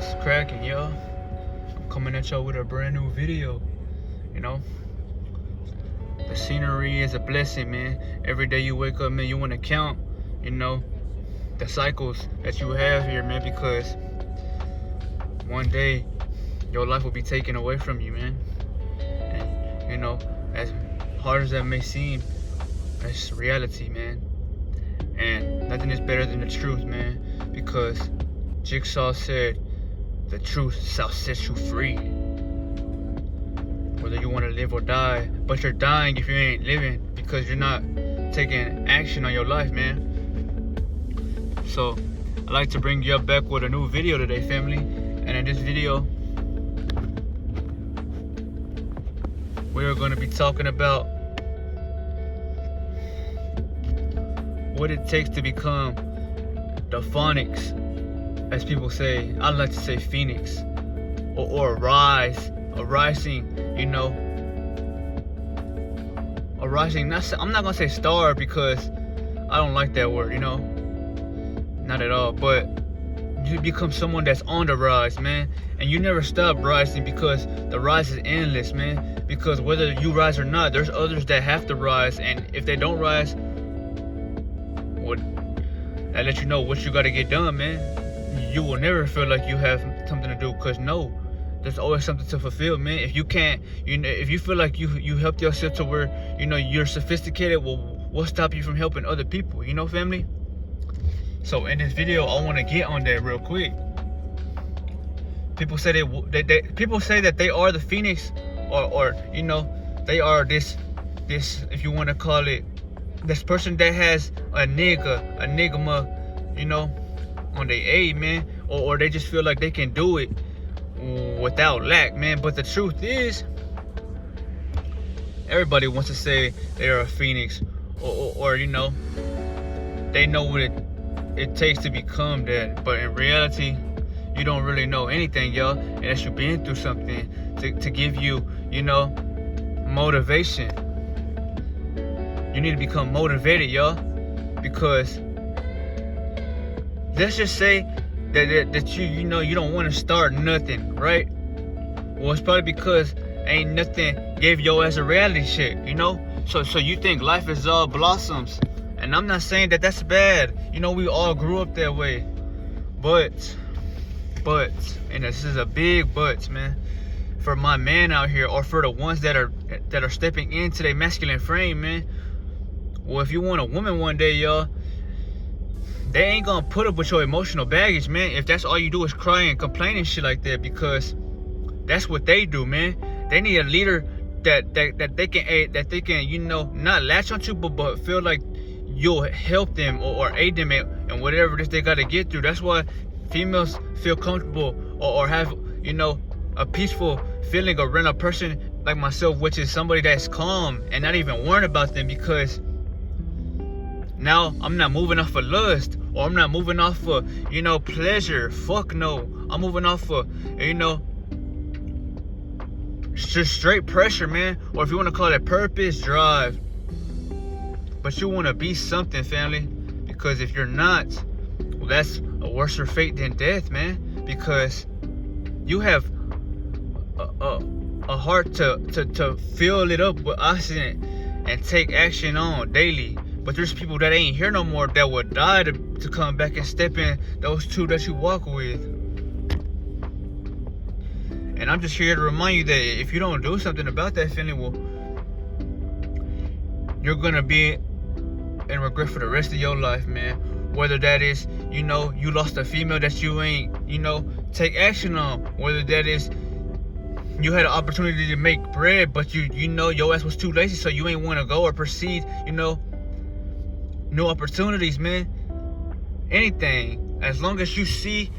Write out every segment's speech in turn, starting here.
What's cracking, y'all? I'm coming at y'all with a brand new video. You know, the scenery is a blessing, man. Every day you wake up, man, you want to count, the cycles that you have here, man, because one day your life will be taken away from you, man. And, as hard as that may seem, that's reality, man. And nothing is better than the truth, man, because Jigsaw said, the truth shall set you free. Whether you want to live or die, but you're dying if you ain't living, because you're not taking action on your life, man. So I'd like to bring you up back with a new video today, family. And in this video, we are going to be talking about what it takes to become the Phoenix, as people say. I like to say Phoenix, or a rising, a rising. I'm not gonna say star because I don't like that word, not at all. But you become someone that's on the rise, man, and you never stop rising because the rise is endless, man. Because whether you rise or not, there's others that have to rise, and if they don't rise, that let you know what you got to get done, man. You will never feel like you have something to do, because there's always something to fulfill, man. If you can't, if you feel like you helped yourself to where you're sophisticated, well, what'll stop you from helping other people, family? So in this video, I want to get on that real quick. People say people say that they are the Phoenix, or they are this, if you want to call it, this person that has enigma, on their A, man, or they just feel like they can do it without lack, man. But the truth is, everybody wants to say they're a Phoenix, or they know what it takes to become that. But in reality, you don't really know anything, y'all, unless you've been through something to give you, motivation. You need to become motivated, y'all, because let's just say that you don't want to start nothing, right? Well, it's probably because ain't nothing gave your ass a reality check, So you think life is all blossoms, and I'm not saying that that's bad. We all grew up that way, but, and this is a big but, man, for my man out here, or for the ones that are stepping into their masculine frame, man. Well, if you want a woman one day, y'all, they ain't gonna put up with your emotional baggage, man, if that's all you do is cry and complain and shit like that, because that's what they do, man. They need a leader that they can not latch onto, but feel like you'll help them or aid them in whatever it is they gotta get through. That's why females feel comfortable or have a peaceful feeling around a person like myself, which is somebody that's calm and not even worrying about them, because now I'm not moving off of lust, or I'm not moving off of, pleasure. Fuck no. I'm moving off of, just straight pressure, man. Or if you want to call it purpose, drive. But you want to be something, family. Because if you're not, well, that's a worse fate than death, man. Because you have a heart to fill it up with oxygen and take action on daily. But there's people that ain't here no more that would die to come back and step in those two that you walk with. And I'm just here to remind you that if you don't do something about that feeling, well, you're gonna be in regret for the rest of your life, man. Whether that is, you lost a female that you ain't, take action on. Whether that is, you had an opportunity to make bread, but your ass was too lazy, so you ain't want to go or proceed, new opportunities, man. Anything, as long as you see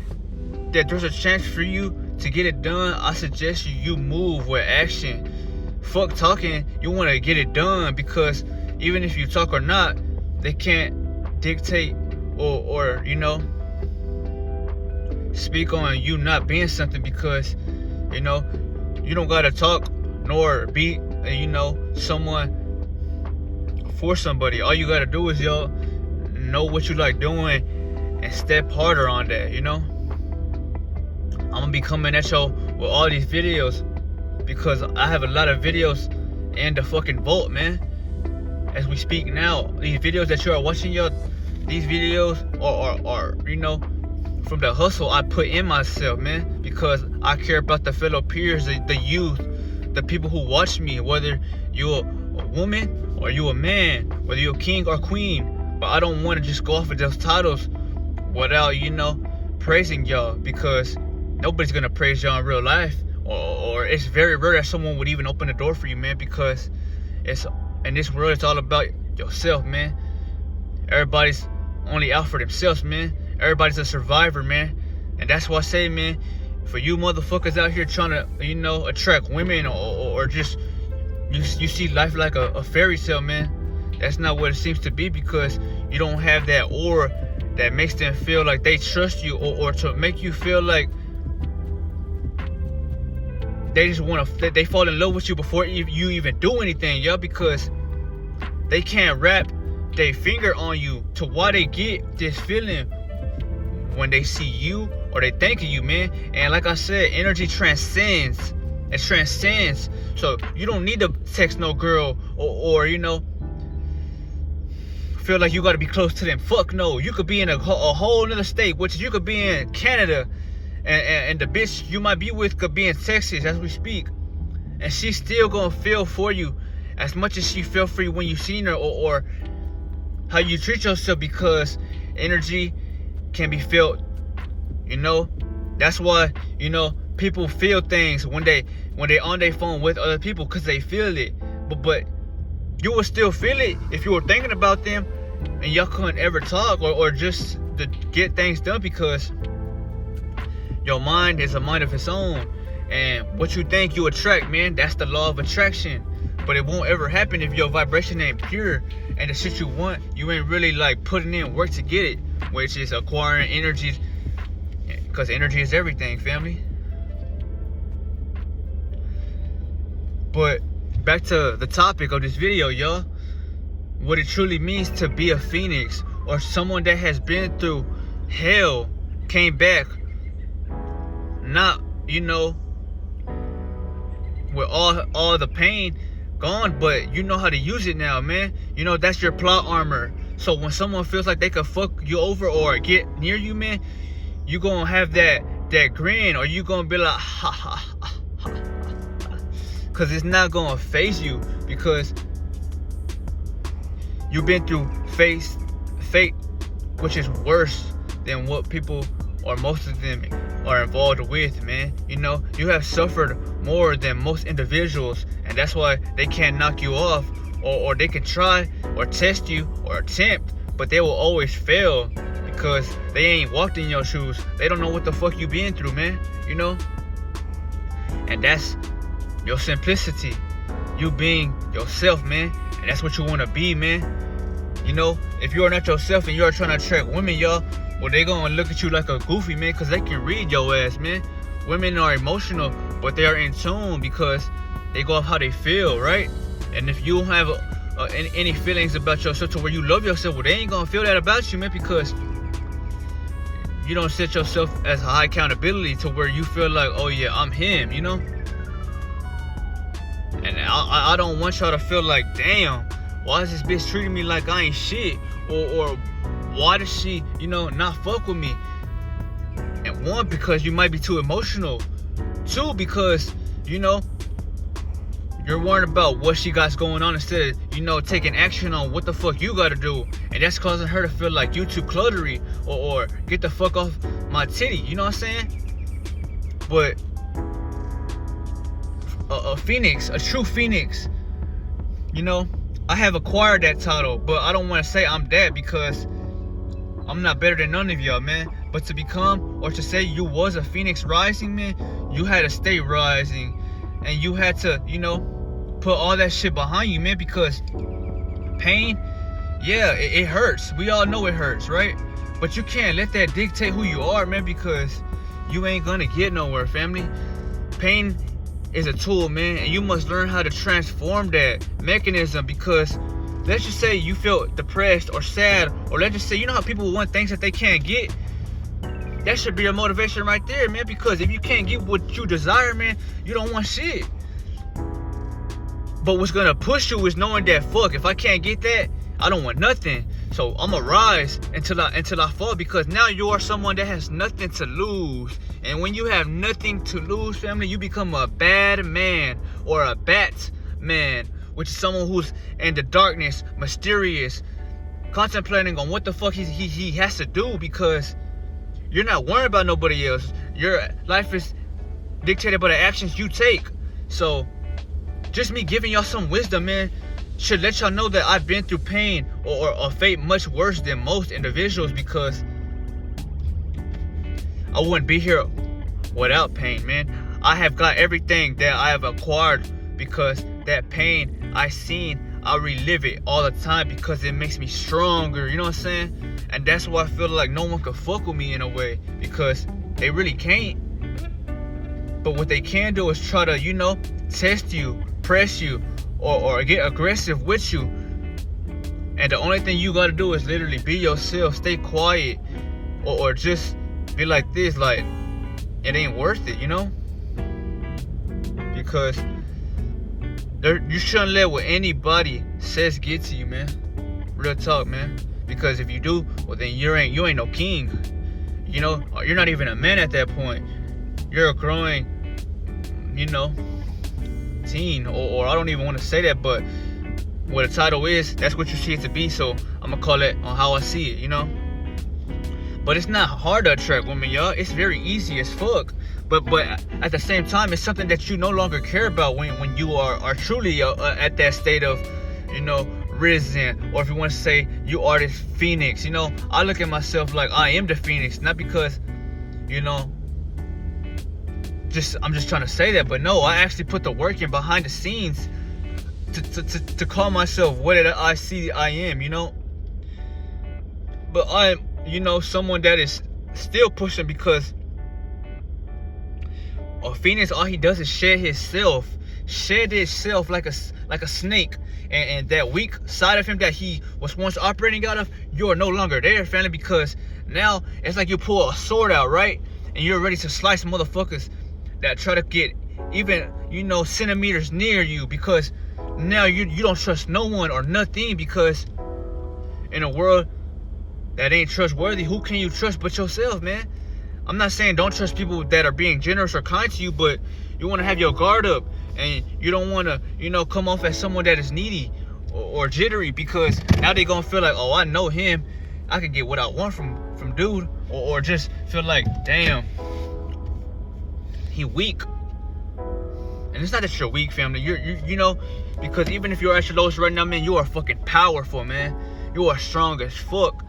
that there's a chance for you to get it done, I suggest you move with action. Fuck talking. You want to get it done, because even if you talk or not, they can't dictate or speak on you not being something, because you don't gotta talk nor be someone for somebody. All you gotta do is know what you like doing and step harder on that, I'm gonna be coming at y'all with all these videos because I have a lot of videos in the fucking vault, man. As we speak now, these videos that you are watching, y'all, these videos are you know, from the hustle I put in myself, man, because I care about the fellow peers, the youth, the people who watch me, whether you're a woman or you a man, whether you're a king or queen. But I don't want to just go off of those titles without, you know, praising y'all, because nobody's gonna praise y'all in real life, or it's very rare that someone would even open the door for you, man, because it's in this world, it's all about yourself, man. Everybody's only out for themselves, man. Everybody's a survivor, man. And that's why I say, man, for you motherfuckers out here trying to, you know, attract women, or just you see life like a fairy tale, man. That's not what it seems to be, because you don't have that aura that makes them feel like they trust you, or to make you feel like they just want to, they fall in love with you before you even do anything, yo, because they can't wrap their finger on you to why they get this feeling when they see you or they think of you, man. And like I said, energy transcends. It transcends. So you don't need to text no girl or you know, feel like you got to be close to them. Fuck no. You could be in a whole other state, which you could be in Canada, and the bitch you might be with could be in Texas as we speak, and she's still gonna feel for you as much as she felt for you when you seen her, or how you treat yourself, because energy can be felt, you know. That's why, you know, people feel things when they on their phone with other people, because they feel it. But you would still feel it if you were thinking about them and y'all couldn't ever talk, or just to get things done, because your mind is a mind of its own, and what you think you attract, man. That's the law of attraction. But it won't ever happen if your vibration ain't pure, and the shit you want, you ain't really like putting in work to get it, which is acquiring energy, because energy is everything, family. But back to the topic of this video, y'all. What it truly means to be a phoenix, or someone that has been through hell, came back, not, you know, with all the pain gone, but you know how to use it now, man. You know, that's your plot armor. So when someone feels like they could fuck you over or get near you, man, you gonna have that grin, or you gonna be like, ha ha ha ha, because it's not gonna phase you, because you've been through fate, which is worse than what people, or most of them, are involved with, man. You know, you have suffered more than most individuals, and that's why they can't knock you off, or they can try or test you or attempt, but they will always fail, because they ain't walked in your shoes. They don't know what the fuck you been through, man. You know, and that's your simplicity, you being yourself, man. And that's what you want to be, man. You know, if you are not yourself and you are trying to attract women, y'all, well, they gonna look at you like a goofy, man, because they can read your ass, man. Women are emotional, but they are in tune, because they go off how they feel, right? And if you don't have any feelings about yourself to where you love yourself, well, they ain't gonna feel that about you, man, because you don't set yourself as high accountability to where you feel like, oh yeah, I'm him, you know. And I don't want y'all to feel like, damn, why is this bitch treating me like I ain't shit, or why does she, you know, not fuck with me? And one, because you might be too emotional. Two, because, you know, you're worried about what she got going on instead of, you know, taking action on what the fuck you gotta do. And that's causing her to feel like you too cluttery, or get the fuck off my titty, you know what I'm saying? But a phoenix, a true phoenix, you know, I have acquired that title, but I don't want to say I'm that, because I'm not better than none of y'all, man. But to become, or to say you was a phoenix rising, man, you had to stay rising, and you had to, you know, put all that shit behind you, man, because pain, yeah, it hurts. We all know it hurts, right? But you can't let that dictate who you are, man, because you ain't gonna get nowhere, family. Pain is a tool, man, and you must learn how to transform that mechanism, because let's just say you feel depressed or sad, or let's just say, you know how people want things that they can't get? that should be your motivation right there, man. Because if you can't get what you desire, man, you don't want shit. But what's gonna push you is knowing that, fuck, if I can't get that, I don't want nothing. So I'ma rise until I fall, because now you are someone that has nothing to lose. And when you have nothing to lose, family, you become a bad man, or a bat man, which is someone who's in the darkness, mysterious, contemplating on what the fuck he has to do, because you're not worried about nobody else. Your life is dictated by the actions you take. So just me giving y'all some wisdom, man, should let y'all know that I've been through pain or a fate much worse than most individuals, because I wouldn't be here without pain, man. I have got everything that I have acquired because that pain I seen, I relive it all the time because it makes me stronger, you know what I'm saying? And that's why I feel like no one can fuck with me in a way, because they really can't. But what they can do is try to, test you, press you, or get aggressive with you. And the only thing you gotta do is literally be yourself, stay quiet, or just be like this, like, it ain't worth it, because you shouldn't let what anybody says get to you, man. Real talk, man. Because if you do, well, then you ain't no king. You're not even a man at that point. You're a growing, teen, or I don't even want to say that, but what the title is, that's what you see it to be. So I'm gonna call it on how I see it, But it's not hard to attract women, y'all. It's very easy as fuck. But at the same time, it's something that you no longer care about when you are truly at that state of, risen, or if you want to say you are this phoenix. I look at myself like I am the phoenix, not because, I'm just trying to say that, but no, I actually put the work in behind the scenes to call myself what I see I am, But I'm, someone that is still pushing, because a phoenix, all he does is shed himself like a snake, and that weak side of him that he was once operating out of, you're no longer there, family, because now it's like you pull a sword out, right? And you're ready to slice motherfuckers that try to get even, centimeters near you, because now you don't trust no one or nothing, because in a world that ain't trustworthy, who can you trust but yourself, man? I'm not saying don't trust people that are being generous or kind to you, but you want to have your guard up, and you don't want to, come off as someone that is needy or jittery, because now they gonna feel like, oh, I know him, I can get what I want from dude, or just feel like, damn, he weak. And it's not that you're weak, family. You're because even if you're at your lowest right now, man, you are fucking powerful, man. You are strong as fuck.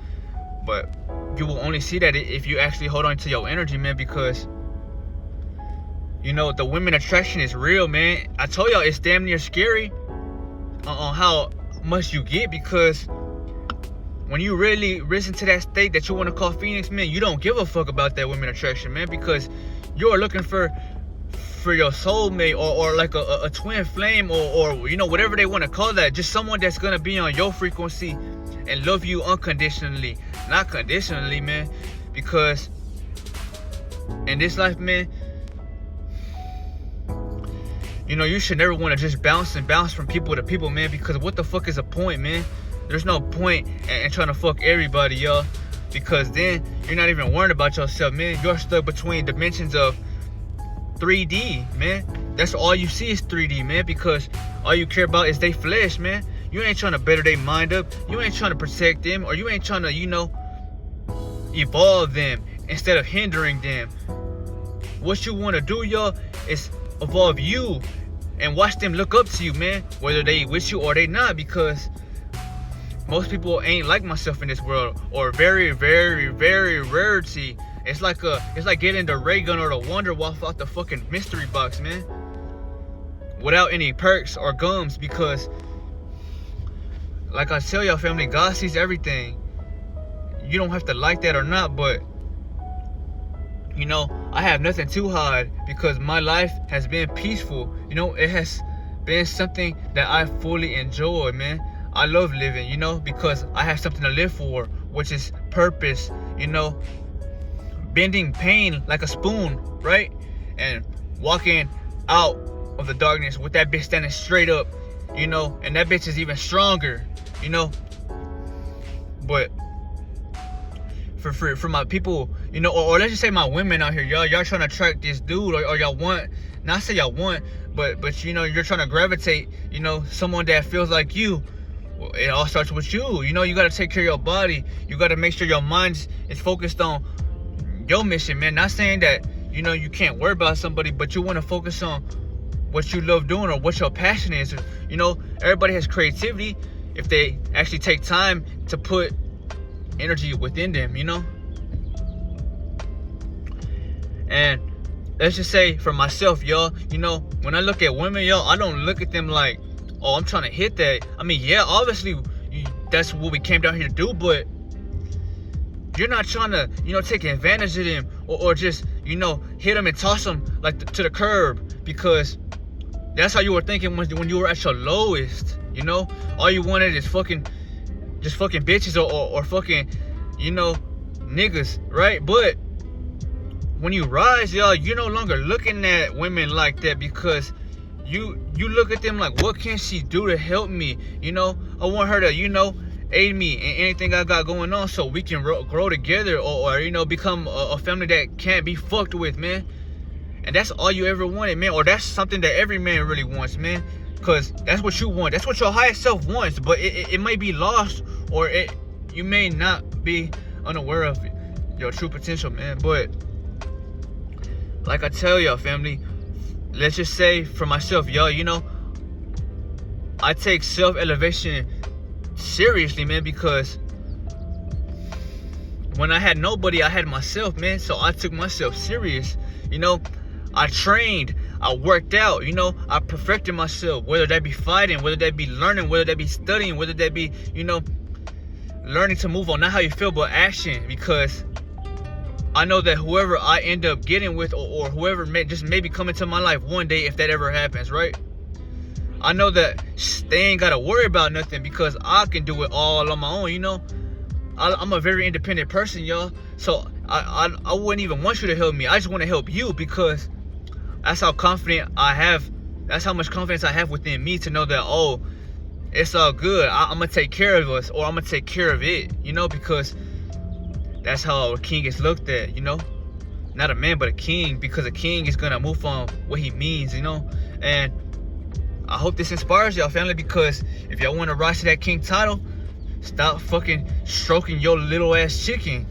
But you will only see that if you actually hold on to your energy, man, because the women attraction is real, man. I told y'all it's damn near scary on how much you get, because when you really risen to that state that you want to call Phoenix, man, you don't give a fuck about that women attraction, man, because you're looking for your soulmate, or like a twin flame, or whatever they want to call that, just someone that's gonna be on your frequency and love you unconditionally, not conditionally, man. Because in this life, man, you should never want to just bounce from people to people, man, because what the fuck is the point, man? There's no point in trying to fuck everybody, y'all, because then you're not even worrying about yourself, man. You're stuck between dimensions of 3D, man. That's all you see is 3D, man, because all you care about is they flesh, man. You ain't trying to better their mind up. You ain't trying to protect them, or you ain't trying to, evolve them instead of hindering them. What you want to do, y'all, is evolve you and watch them look up to you, man, whether they with you or they not, because most people ain't like myself in this world, or very, very, very rarity. It's like getting the ray gun or the Wonder Waffle out the fucking mystery box, man, without any perks or gums, because like I tell y'all, family, God sees everything. You don't have to like that or not, but I have nothing to hide, because my life has been peaceful. It has been something that I fully enjoy, man. I love living, because I have something to live for, which is purpose, bending pain like a spoon, right? And walking out of the darkness with that bitch standing straight up, you know, and that bitch is even stronger, you know. But for my people, you know, or let's just say my women out here, y'all trying to attract this dude, or y'all want, not say y'all want, but you know, you're trying to gravitate, you know, someone that feels like you. Well, it all starts with you. You know, you got to take care of your body. You got to make sure your mind is focused on your mission, man. Not saying that, you know, you can't worry about somebody, but you want to focus on what you love doing or what your passion is. You know, everybody has creativity if they actually take time to put energy within them, you know. And let's just say for myself, y'all, you know, when I look at women, y'all, I don't look at them like, oh, I'm trying to hit that. I mean, yeah, obviously that's what we came down here to do, but you're not trying to, you know, take advantage of them, or just, you know, hit them and toss them like to the curb, because that's how you were thinking when you were at your lowest. You know, all you wanted is just fucking bitches or fucking, you know, niggas, right? But when you rise, y'all, you're no longer looking at women like that, because you look at them like, what can she do to help me? You know, I want her to, you know, aid me in anything I got going on, so we can grow together, or you know, become a family that can't be fucked with, man. And that's all you ever wanted, man. Or that's something that every man really wants, man. Because that's what you want. That's what your highest self wants. But it might be lost, or you may not be unaware of your true potential, man. But like I tell y'all, family, let's just say for myself, y'all, you know, I take self-elevation seriously, man, because when I had nobody, I had myself, man. So I took myself serious, you know. I trained, I worked out, you know, I perfected myself, whether that be fighting, whether that be learning, whether that be studying, whether that be, you know, learning to move on, not how you feel, but action. Because I know that whoever I end up getting with, or whoever may just maybe come into my life one day, if that ever happens, right? I know that they ain't gotta worry about nothing, because I can do it all on my own, you know. I'm a very independent person, y'all. So I wouldn't even want you to help me. I just want to help you, because that's how confident I have. That's how much confidence I have within me to know that, oh, it's all good. I'm going to take care of us, or I'm going to take care of it, you know, because that's how a king is looked at, you know. Not a man, but a king, because a king is going to move on what he means, you know. And I hope this inspires y'all, family, because if y'all want to rise to that king title, stop fucking stroking your little ass chicken,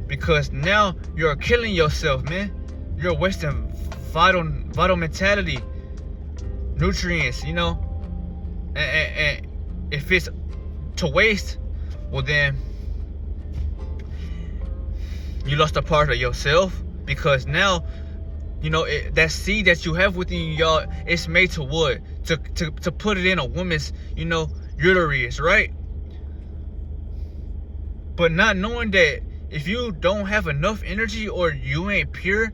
because now you're killing yourself, man. You're wasting vital mentality, nutrients, you know. And if it's to waste, well then you lost a part of yourself, because now, you know, that seed that you have within you, y'all, it's made to what? To put it in a woman's, you know, uterus, right? But not knowing that if you don't have enough energy, or you ain't pure,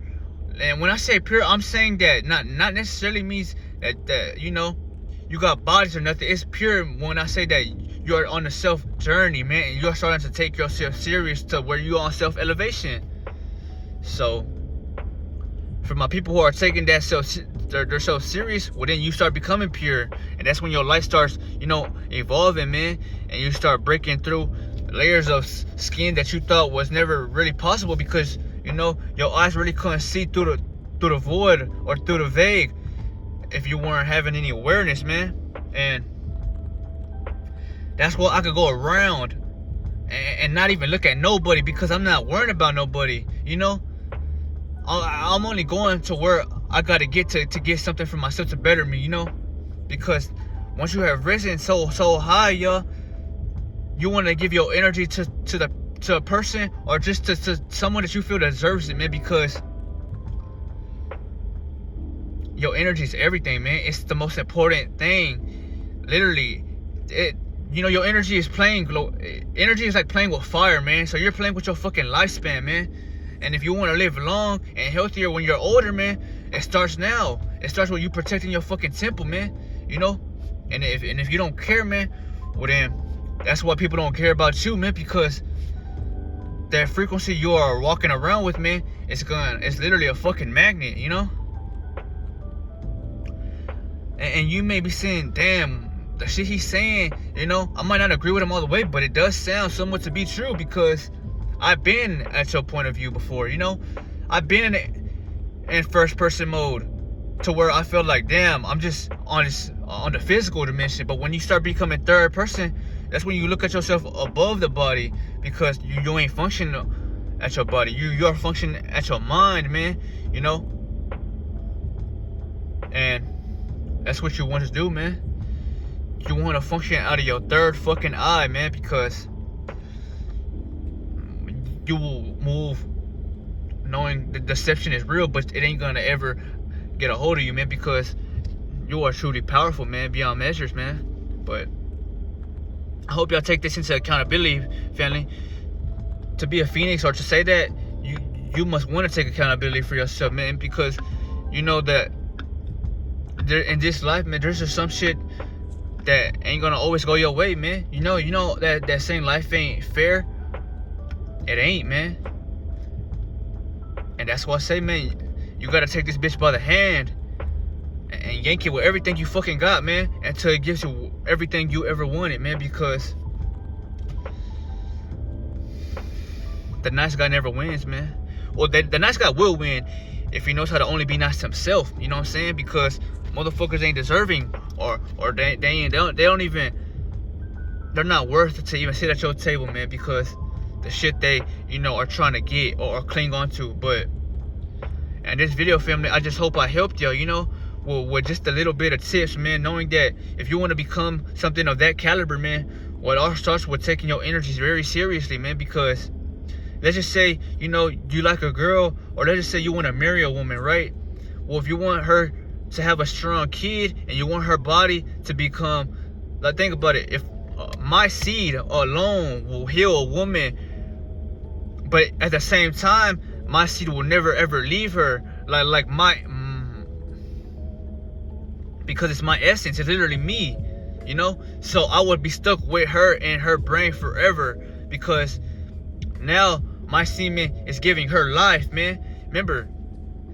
and when I say pure, I'm saying that not necessarily means that you know, you got bodies or nothing. It's pure when I say that you're on a self journey, man, and you're starting to take yourself serious to where you're on self-elevation. So for my people who are taking that their self serious, well then you start becoming pure, and that's when your life starts, you know, evolving, man, and you start breaking through layers of skin that you thought was never really possible, because, you know, your eyes really couldn't see through the void or through the vague if you weren't having any awareness, man. And that's why I could go around and not even look at nobody, because I'm not worrying about nobody, you know. I'm only going to where I gotta get to get something for myself to better me, you know. Because once you have risen so high, y'all, you want to give your energy to a person, or just to someone that you feel deserves it, man. Because your energy is everything, man. It's the most important thing. Literally, you know, your energy is energy is like playing with fire, man. So you're playing with your fucking lifespan, man. And if you want to live long and healthier when you're older, man, it starts now. It starts with you protecting your fucking temple, man. You know. And if you don't care, man, well then that's why people don't care about you, man. Because that frequency you are walking around with, man, it's literally a fucking magnet, you know? And you may be saying, damn, the shit he's saying, you know, I might not agree with him all the way, but it does sound somewhat to be true, because I've been at your point of view before, you know? I've been in first person mode to where I feel like, damn, I'm just on the physical dimension. But when you start becoming third person, that's when you look at yourself above the body, because you ain't functioning at your body. You're functioning at your mind, man, you know? And that's what you want to do, man. You want to function out of your third fucking eye, man, because you will move knowing the deception is real, but it ain't gonna ever get a hold of you, man, because you are truly powerful, man, beyond measures, man. But I hope y'all take this into accountability, family. To be a phoenix, or to say that, you must want to take accountability for yourself, man, because you know that there in this life, man, there's just some shit that ain't gonna always go your way, man. You know that saying, life ain't fair. It ain't, man. And that's why I say, man, you gotta take this bitch by the hand and yank it with everything you fucking got, man, until it gives you everything you ever wanted, man, because the nice guy never wins, man. Well, the nice guy will win if he knows how to only be nice to himself, you know what I'm saying? Because motherfuckers ain't deserving, or they don't even, they're not worth it to even sit at your table, man, because the shit they, you know, are trying to get or cling on to. But in this video, family, I just hope I helped y'all, you know, with just a little bit of tips, man, knowing that if you want to become something of that caliber, man, well, it all starts with taking your energies very seriously, man, because let's just say, you know, you like a girl, or let's just say you want to marry a woman, right? Well, if you want her to have a strong kid and you want her body to become, like, think about it, if my seed alone will heal a woman, but at the same time, my seed will never ever leave her, like my, because it's my essence, it's literally me, you know? So I would be stuck with her and her brain forever, because now my semen is giving her life, man. Remember,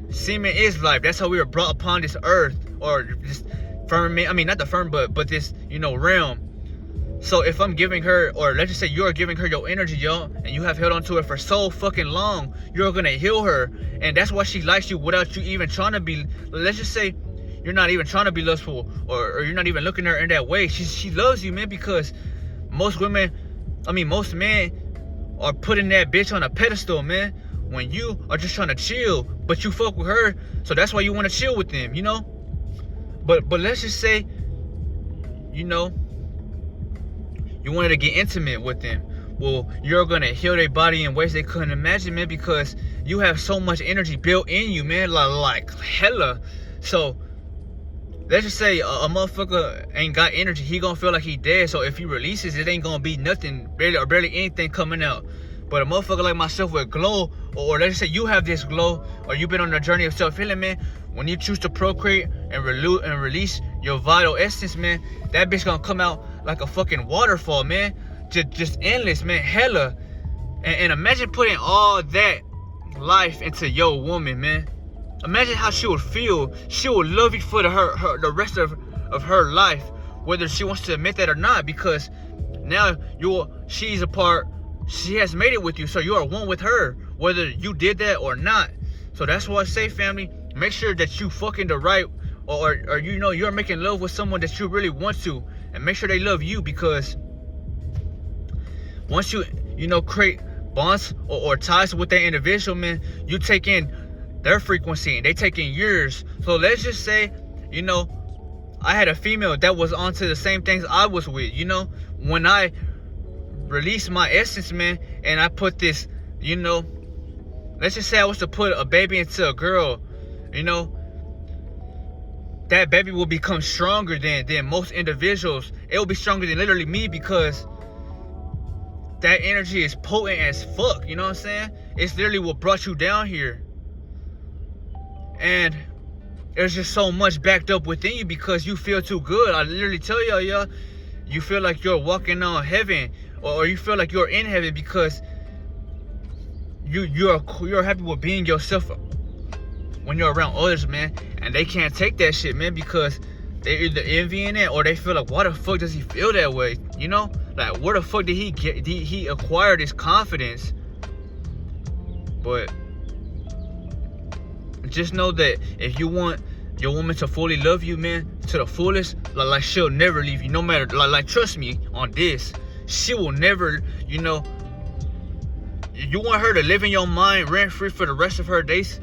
semen is life. That's how we were brought upon this earth, or this firmament. I mean, not the firm, but this, you know, realm. So if I'm giving her, or let's just say you're giving her your energy, y'all, and you have held on to it for so fucking long, you're gonna heal her. And that's why she likes you without you even trying to be, let's just say you're not even trying to be lustful, or you're not even looking at her in that way. She loves you, man, because most men are putting that bitch on a pedestal, man, when you are just trying to chill, but you fuck with her, so that's why you want to chill with them, you know? But let's just say, you know, you wanted to get intimate with them. Well, you're gonna heal their body in ways they couldn't imagine, man, because you have so much energy built in you, man, like hella. So let's just say a motherfucker ain't got energy, he gonna feel like he dead. So if he releases, it ain't gonna be nothing, barely anything coming out. But a motherfucker like myself with glow, or let's just say you have this glow, or you've been on a journey of self-healing, man, when you choose to procreate and release your vital essence, man, that bitch gonna come out like a fucking waterfall, man. Just endless, man, hella. And imagine putting all that life into your woman, man. Imagine how she would feel. She would love you for the rest of her life, whether she wants to admit that or not, because now she's a part, she has made it with you, so you are one with her, whether you did that or not. So that's why I say, family, make sure that you fucking the right, or you know, you're making love with someone that you really want to, and make sure they love you, because once you know, create bonds or ties with that individual, man, you take in their frequency and they take in yours. So let's just say, you know, I had a female that was onto the same things I was with, you know, when I released my essence, man, and I put this, you know, let's just say I was to put a baby into a girl, you know, that baby will become stronger than most individuals. It will be stronger than literally me, because that energy is potent as fuck, you know what I'm saying? It's literally what brought you down here. And there's just so much backed up within you because you feel too good. I literally tell y'all, you feel like you're walking on heaven, or you feel like you're in heaven, because you're happy with being yourself when you're around others, man, and they can't take that shit, man, because they're either envying it or they feel like, why the fuck does he feel that way? You know, like, where the fuck did he acquire this confidence? But just know that if you want your woman to fully love you, man, to the fullest, like she'll never leave you, no matter, like trust me on this, she will never, you know. You want her to live in your mind rent free for the rest of her days,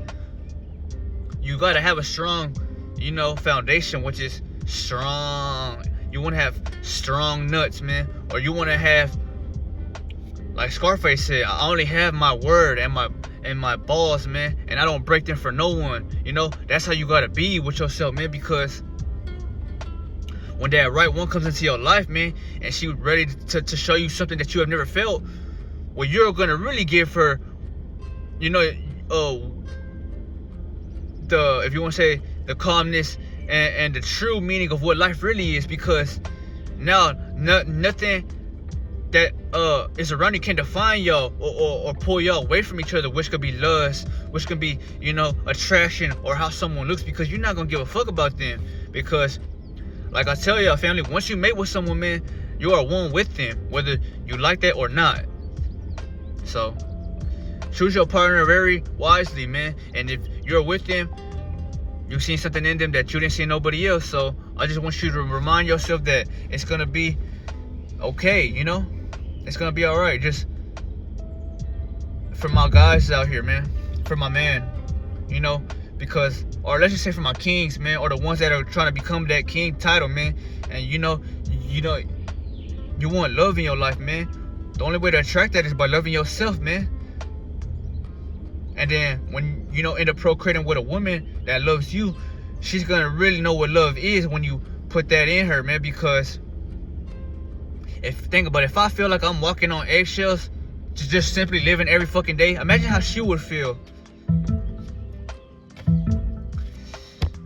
you gotta have a strong, you know, foundation, which is strong. You want to have strong nuts, man, or you want to have, like Scarface said, I only have my word and my balls, man, and I don't break them for no one. You know, that's how you gotta be with yourself, man, because when that right one comes into your life, man, and she's ready to show you something that you have never felt, well, you're gonna really give her, you know, the, if you want to say, the calmness and the true meaning of what life really is, because now nothing that is around you can define y'all or pull y'all away from each other, which could be lust, which could be, you know, attraction, or how someone looks, because you're not gonna give a fuck about them. Because like I tell y'all, family, once you mate with someone, man, you are one with them, whether you like that or not. So choose your partner very wisely, man, and if you're with them, you've seen something in them that you didn't see in nobody else. So I just want you to remind yourself that it's gonna be okay, you know, it's gonna be all right. Just for my guys out here, man, for my man, you know, because, or let's just say for my kings, man, or the ones that are trying to become that king title, man, and you know, you want love in your life, man. The only way to attract that is by loving yourself, man. And then when you know end up procreating with a woman that loves you, she's gonna really know what love is when you put that in her, man. Because think about it, if I feel like I'm walking on eggshells, just simply living every fucking day, imagine how she would feel.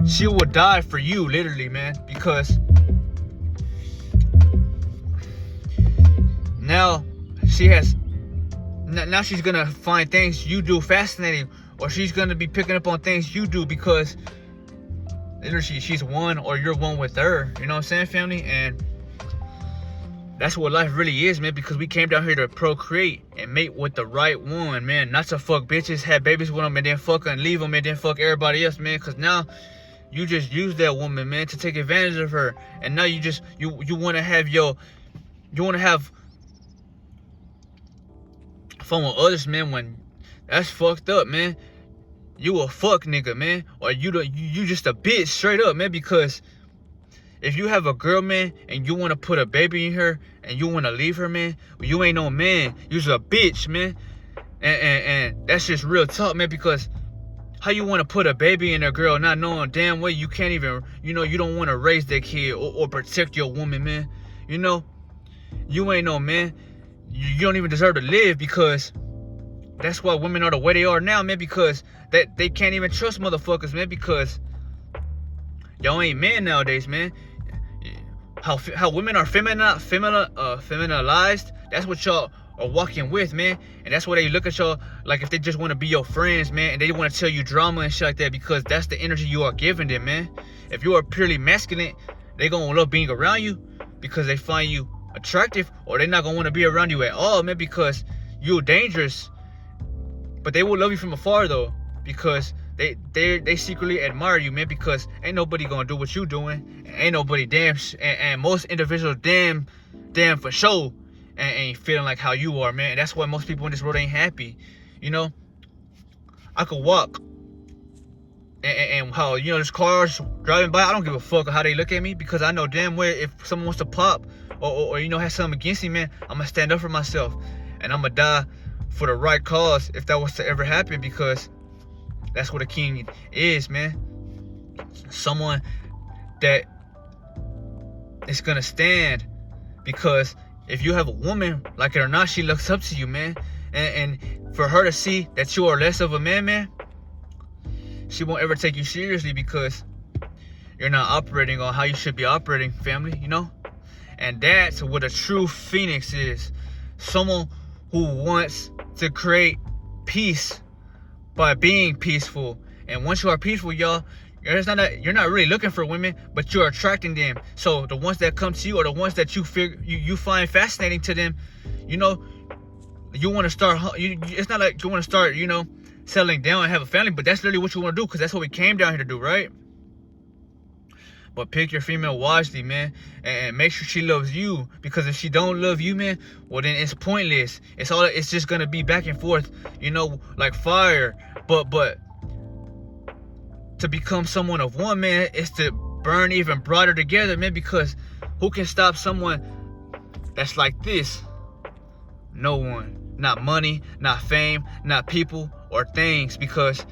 She would die for you, literally, man. Because now she's gonna find things you do fascinating, or she's gonna be picking up on things you do, because literally she's one, or you're one with her. You know what I'm saying, family? And that's what life really is, man, because we came down here to procreate and mate with the right one, man. Not to fuck bitches, have babies with them, and then fuck and leave them, and then fuck everybody else, man. Because now you just use that woman, man, to take advantage of her. And now you want to have fun with others, man, when that's fucked up, man. You a fuck nigga, man, or you just a bitch straight up, man. Because if you have a girl, man, and you want to put a baby in her and you want to leave her, man, well, you ain't no man, you's a bitch, man. And that's just real talk, man. Because how you want to put a baby in a girl not knowing damn well you can't even, you know, you don't want to raise that kid or protect your woman, man. You know, you ain't no man. You don't even deserve to live, because that's why women are the way they are now, man. Because they can't even trust motherfuckers, man. Because y'all ain't men nowadays, man. How women are feminized, that's what y'all are walking with, man. And that's why they look at y'all like if they just want to be your friends, man, and they want to tell you drama and shit like that, because that's the energy you are giving them, man. If you are purely masculine, they gonna love being around you because they find you attractive, or they're not gonna want to be around you at all, man, because you're dangerous. But they will love you from afar, though, because they secretly admire you, man. Because ain't nobody gonna do what you doing, ain't nobody and most individuals damn for sure ain't feeling like how you are, man. And that's why most people in this world ain't happy. You know, I could walk and how, you know, there's cars driving by, I don't give a fuck how they look at me, because I know damn well if someone wants to pop or you know, has something against me, man, I'm gonna stand up for myself, and I'm gonna die for the right cause if that was to ever happen. Because that's what a king is, man. Someone that is gonna stand, because if you have a woman, like it or not, she looks up to you, man. And for her to see that you are less of a man, she won't ever take you seriously, because you're not operating on how you should be operating, family, you know? And that's what a true phoenix is. Someone who wants to create peace by being peaceful. And once you are peaceful, y'all, you're not really looking for women, but you're attracting them. So the ones that come to you, or the ones that you find fascinating to them, you know, you want to start. It's not like you want to start, settling down and have a family, but that's literally what you want to do, because that's what we came down here to do, right? But pick your female wisely, man, and make sure she loves you. Because if she don't love you, man, well then it's pointless. It's just gonna be back and forth, like fire. But to become someone of one, man, is to burn even brighter together, man. Because who can stop someone that's like this? No one. Not money, not fame, not people or things. Because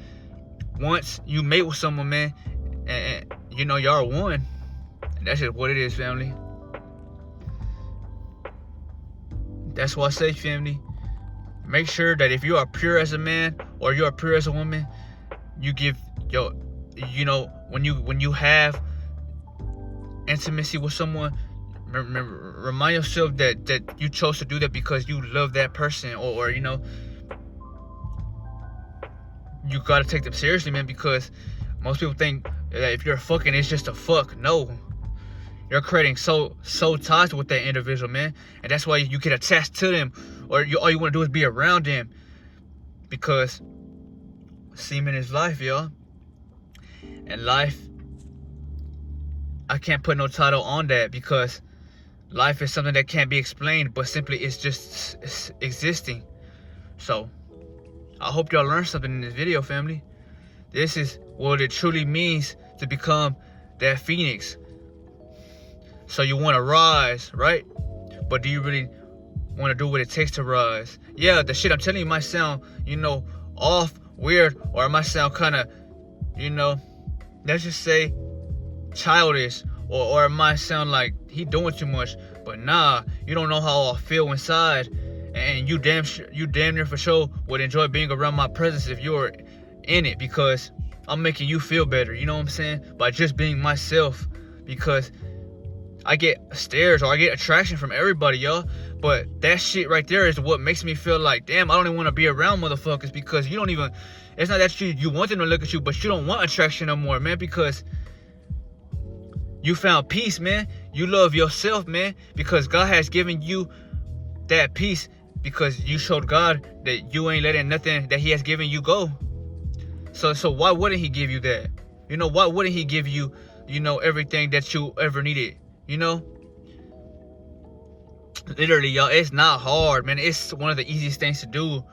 once you mate with someone, man, and y'all are one. And that's just what it is, family. That's why I say, family, make sure that if you are pure as a man or you are pure as a woman, you give when you have intimacy with someone, remind yourself that you chose to do that because you love that person, or you gotta take them seriously, man. Because most people think that if you're fucking, it's just a fuck. No, you're creating soul ties with that individual, man, and that's why you get attached to them, or all you want to do is be around them. Because semen is life, y'all, and life, I can't put no title on that, because life is something that can't be explained, but simply it's just existing. So I hope y'all learned something in this video, family. This is what it truly means to become that phoenix. So you want to rise, right? But do you really want to do what it takes to rise? Yeah, the shit I'm telling you might sound, off, weird, or it might sound kind of, let's just say childish, or it might sound like he doing too much. But nah, you don't know how I feel inside, and you damn near for sure would enjoy being around my presence if you were in it, because I'm making you feel better, you know what I'm saying, by just being myself. Because I get stares or I get attraction from everybody, y'all, but that shit right there is what makes me feel like, damn, I don't even want to be around motherfuckers. Because you don't even, it's not that you want them to look at you, but you don't want attraction no more, man. Because you found peace, man. You love yourself, man, because God has given you that peace, because you showed God that you ain't letting nothing that he has given you go. So why wouldn't he give you that? Why wouldn't he give you, everything that you ever needed? Literally, y'all, it's not hard, man. It's one of the easiest things to do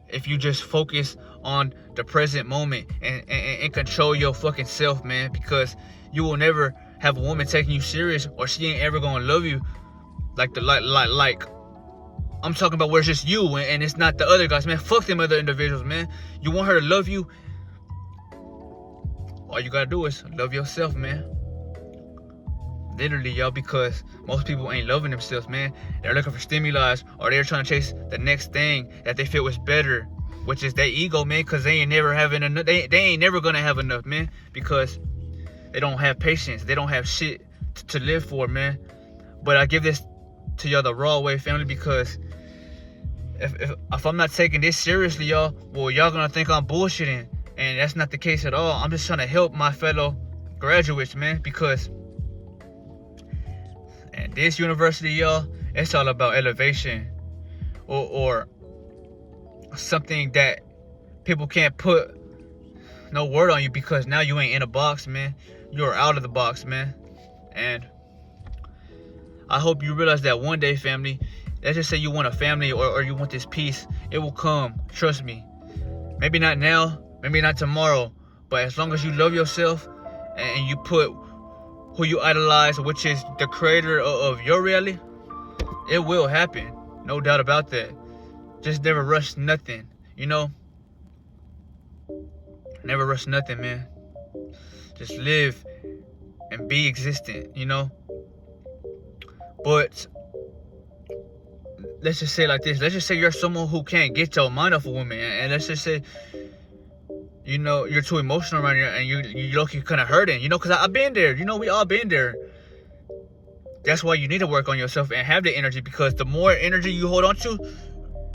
if you just focus on the present moment and control your fucking self, man. Because you will never have a woman taking you serious, or she ain't ever gonna love you like I'm talking about where it's just you and it's not the other guys, man. Fuck them other individuals, man. You want her to love you, all you gotta do is love yourself, man. Literally, y'all, because most people ain't loving themselves, man. They're looking for stimuli, or they're trying to chase the next thing that they feel was better, which is their ego, man. Because they ain't never having enough. They ain't never gonna have enough, man. Because they don't have patience. They don't have shit to live for, man. But I give this to y'all the raw way, family, because if I'm not taking this seriously, y'all, well, y'all gonna think I'm bullshitting, and that's not the case at all. I'm just trying to help my fellow graduates, man, because at this university, y'all, it's all about elevation, or something that people can't put no word on you, because now you ain't in a box, man. You're out of the box, man. And I hope you realize that one day, family. Let's just say you want a family, or you want this peace. It will come. Trust me. Maybe not now. Maybe not tomorrow. But as long as you love yourself and you put who you idolize, which is the creator of your reality, it will happen. No doubt about that. Just never rush nothing. Never rush nothing, man. Just live and be existent, But let's just say like this. Let's just say you're someone who can't get your mind off a woman, and let's just say, you're too emotional around here, and you look, you're kind of hurting, because I've been there. We all been there. That's why you need to work on yourself and have the energy, because the more energy you hold on to,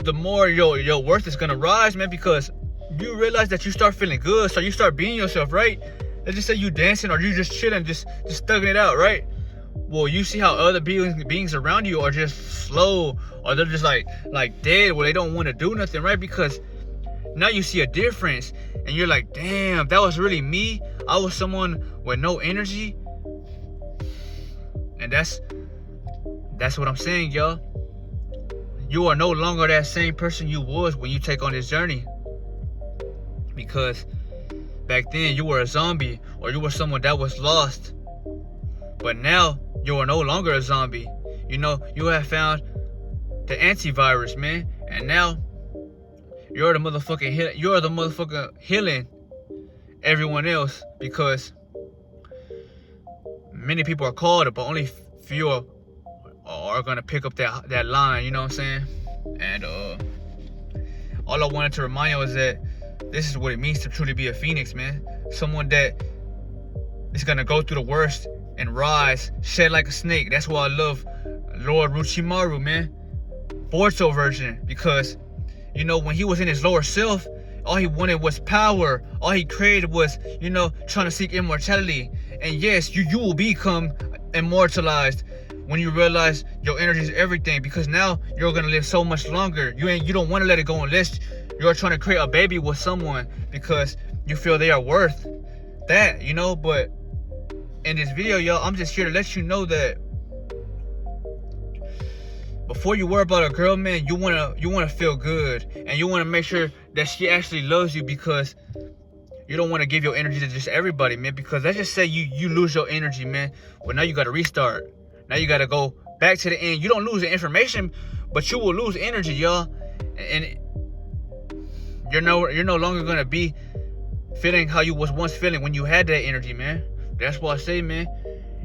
the more your worth is gonna rise, man, because you realize that you start feeling good, so you start being yourself, right? Let's just say you dancing or you just chilling, just thugging it out, right? Well, you see how other beings around you are just slow, or they're just like dead, where they don't want to do nothing, right? Because now you see a difference, and you're like, damn, that was really me. I was someone with no energy, and that's what I'm saying, y'all. You are no longer that same person you was when you take on this journey. Because back then you were a zombie, or you were someone that was lost. But now you are no longer a zombie. You know, you have found the antivirus, man. And now you're the motherfucker healing everyone else, because many people are called, but only few are gonna pick up that line, you know what I'm saying? And all I wanted to remind you is that this is what it means to truly be a phoenix, man. Someone that is gonna go through the worst and rise, shed like a snake. That's why I love Lord Orochimaru, man. Boruto version, because you know, when he was in his lower self, all he wanted was power. All he created was, you know, trying to seek immortality. And yes, you will become immortalized when you realize your energy is everything, because now you're gonna live so much longer. You don't want to let it go unless you're trying to create a baby with someone because you feel they are worth that, you know. But in this video, y'all, I'm just here to let you know that before you worry about a girl, man, you wanna feel good, and you wanna make sure that she actually loves you, because you don't want to give your energy to just everybody, man. Because let's just say you lose your energy, man. Well, now you gotta restart. Now you gotta go back to the end. You don't lose the information, but you will lose energy, y'all. And you're no longer gonna be feeling how you was once feeling when you had that energy, man. That's why I say, man,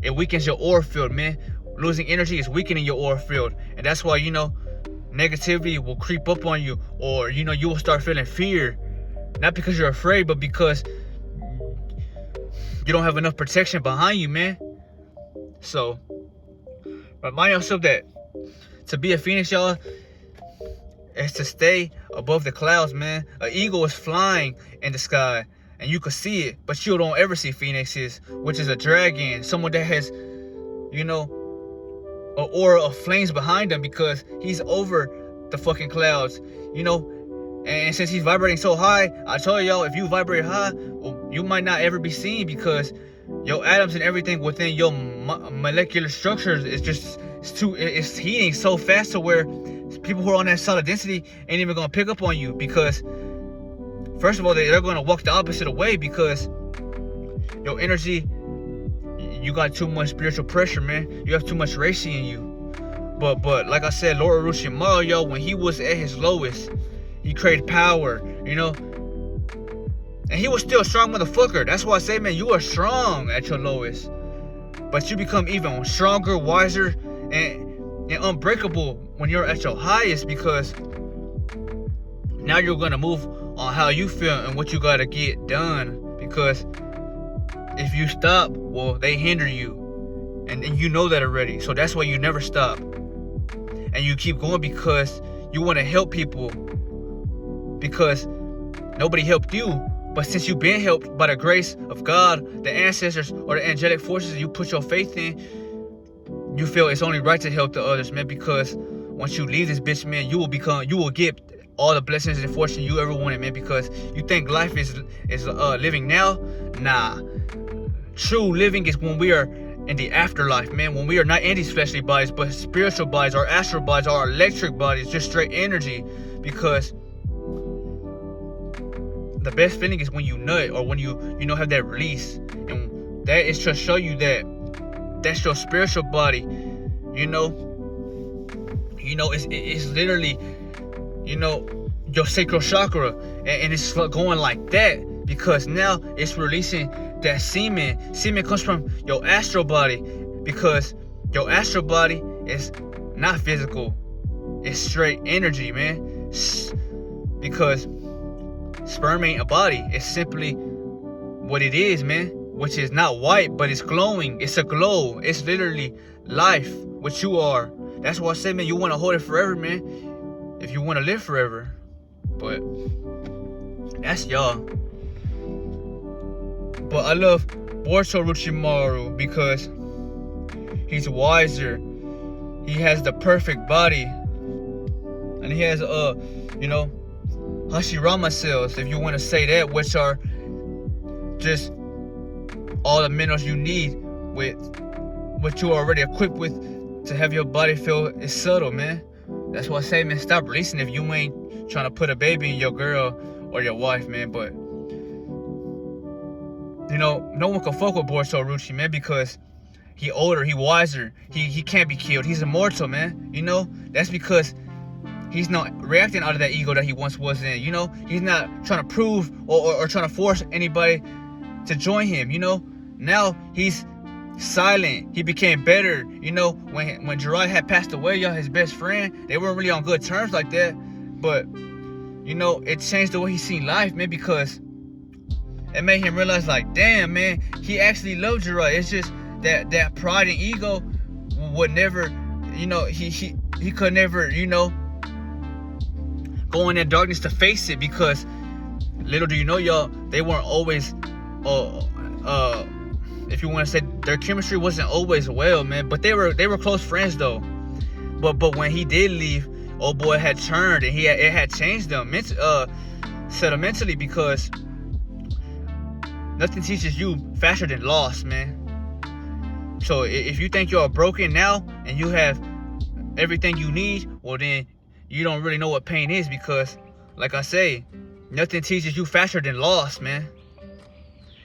it weakens your aura field, man. Losing energy is weakening your aura field, and that's why, you know, negativity will creep up on you, or you know, you will start feeling fear, not because you're afraid, but because you don't have enough protection behind you, man. So remind yourself that to be a phoenix, y'all, is to stay above the clouds, man. An eagle is flying in the sky, and you can see it, but you don't ever see phoenixes, which is a dragon, someone that has, you know, an aura of flames behind him, because he's over the fucking clouds, you know. And since he's vibrating so high, I told y'all, if you vibrate high, well, you might not ever be seen, because your atoms and everything within your molecular structures is just it's heating so fast to where people who are on that solid density ain't even gonna pick up on you, because first of all, they're gonna walk the opposite way, because your energy, you got too much spiritual pressure, man. You have too much Reishi in you. But like I said, Lord Orochimaru, y'all, when he was at his lowest, he created power, you know. And he was still a strong motherfucker. That's why I say, man, you are strong at your lowest. But you become even stronger, wiser, and unbreakable when you're at your highest, because now you're gonna move on how you feel and what you gotta get done. Because if you stop, well, they hinder you, and you know that already. So that's why you never stop, and you keep going, because you want to help people, because nobody helped you. But since you've been helped by the grace of God, the ancestors, or the angelic forces you put your faith in, you feel it's only right to help the others, man. Because once you leave this bitch, man, you will get all the blessings and fortune you ever wanted, man. Because you think life is living now? Nah. True living is when we are in the afterlife, man. When we are not in these fleshly bodies, but spiritual bodies, our astral bodies, our electric bodies, just straight energy. Because the best feeling is when you nut, or when you have that release, and that is to show you that that's your spiritual body. You know, it's literally, you know, your sacral chakra, and it's going like that, because now it's releasing that semen. Semen comes from your astral body, because your astral body is not physical, it's straight energy, man. Because sperm ain't a body, it's simply what it is, man, which is not white, but it's glowing. It's a glow. It's literally life, what you are. That's why I say, man, you want to hold it forever, man. if you want to live forever. But that's y'all. But I love Boruto Orochimaru because he's wiser. He has the perfect body, and he has Hashirama cells, if you want to say that, which are just all the minerals you need with what you are already equipped with to have your body feel is subtle, man. That's why I say, man, stop releasing if you ain't trying to put a baby in your girl or your wife, man. But no one can fuck with Boruto Orochi, man, because he older, he wiser, he can't be killed, he's immortal, man. That's because he's not reacting out of that ego that he once was in. He's not trying to prove or trying to force anybody to join him. Now he's silent. He became better. When Jiraiya had passed away, his best friend, they weren't really on good terms like that. But it changed the way he seen life, man, because it made him realize, like, damn, man, he actually loved Jiraiya. It's just that pride and ego would never, he could never, go in that darkness to face it, because little do you know, y'all, they weren't always, if you want to say, their chemistry wasn't always well, man. But they were close friends though. But when he did leave, old boy had turned, and it had changed them sentimentally, because nothing teaches you faster than loss, man. So if you think you're broken now and you have everything you need, well then you don't really know what pain is, because like I say, nothing teaches you faster than loss, man.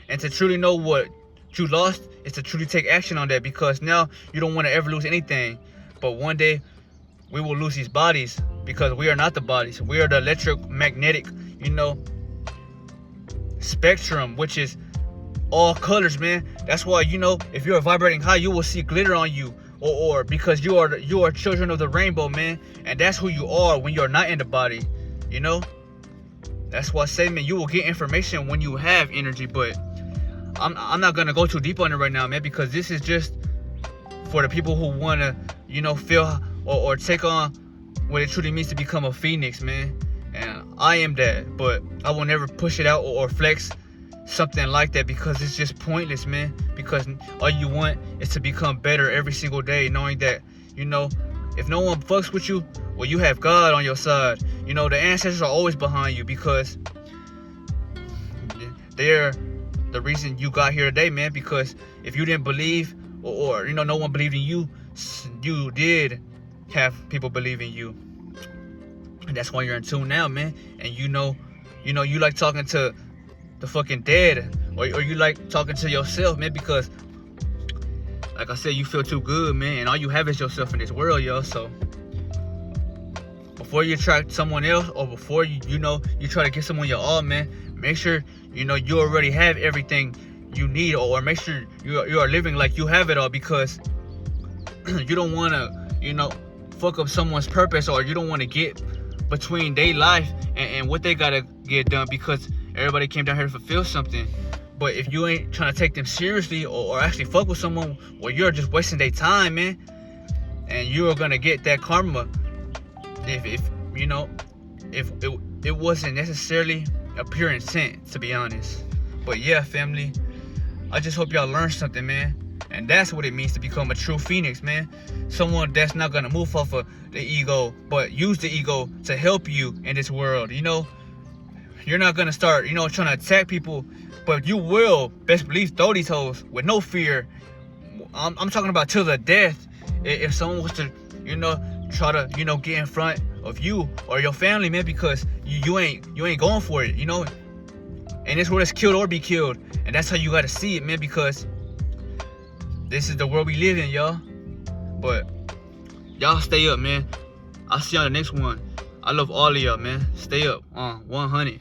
And to truly know what you lost is to truly take action on that, because now you don't want to ever lose anything. But one day we will lose these bodies, because we are not the bodies. We are the electromagnetic, spectrum, which is all colors, man. That's why, if you're vibrating high, you will see glitter on you, or because you are children of the rainbow, man. And that's who you are when you're not in the body. That's why I say, man, you will get information when you have energy. But I'm not gonna go too deep on it right now, man, because this is just for the people who wanna, feel or take on what it truly means to become a phoenix, man. And I am that, but I will never push it out or flex something like that, because it's just pointless, man. Because all you want is to become better every single day, knowing that, if no one fucks with you, well, you have God on your side. The ancestors are always behind you, because they're the reason you got here today, man. Because if you didn't believe, or no one believed in you, you did have people believe in you. And that's why you're in tune now, man. And you like talking to the fucking dead, or you like talking to yourself, man, because like I said, you feel too good, man, and all you have is yourself in this world, yo. So before you attract someone else, or before you try to give someone your all, man, make sure you already have everything you need, or make sure you are living like you have it all, because you don't want to fuck up someone's purpose, or you don't want to get between their life and what they gotta get done, because everybody came down here to fulfill something. But if you ain't trying to take them seriously, or actually fuck with someone, well, you're just wasting their time, man. And you are gonna get that karma if it wasn't necessarily a pure intent, to be honest. But yeah, family, I just hope y'all learned something, man. And that's what it means to become a true phoenix, man. Someone that's not gonna move off of the ego, but use the ego to help you in this world. You're not gonna start, trying to attack people, but you will, best believe, throw these hoes with no fear. I'm talking about till the death. If someone was to, try to, get in front of you or your family, man, because you ain't going for it, And this world is killed or be killed, and that's how you gotta see it, man, because this is the world we live in, y'all. But y'all stay up, man. I'll see y'all on the next one. I love all of y'all, man. Stay up. 100.